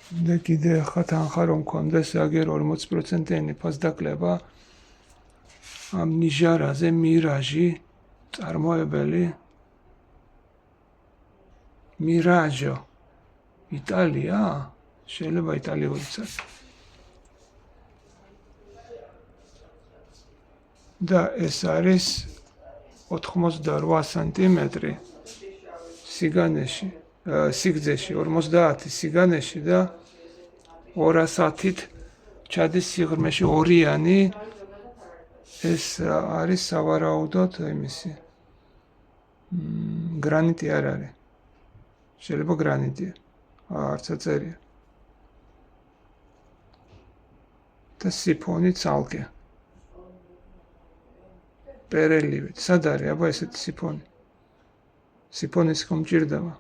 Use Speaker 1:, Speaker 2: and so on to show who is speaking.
Speaker 1: და კიდე ახლა თანხა რომ მქონდეს აგერ 40%-იანი ფასდაკლება ამ ნიჟარაზე მირაჟი წარმოებელი მირაჟო იტალია შეიძლება იტალიურიც არის და ეს არის 88 სანტიმეტრი სიგანეში სიგრძეში 50 სიგანეში და 210-ით ჩადის სიღრმეში ორიანი ეს არის სავარაუდოდ იმისი გრანიტი არ არის შეიძლება გრანიტია არც აწერია და სიფონი ცალკე პერელივით სად არის აბა ესეთი სიფონი სიფონის ხომ ჭირდება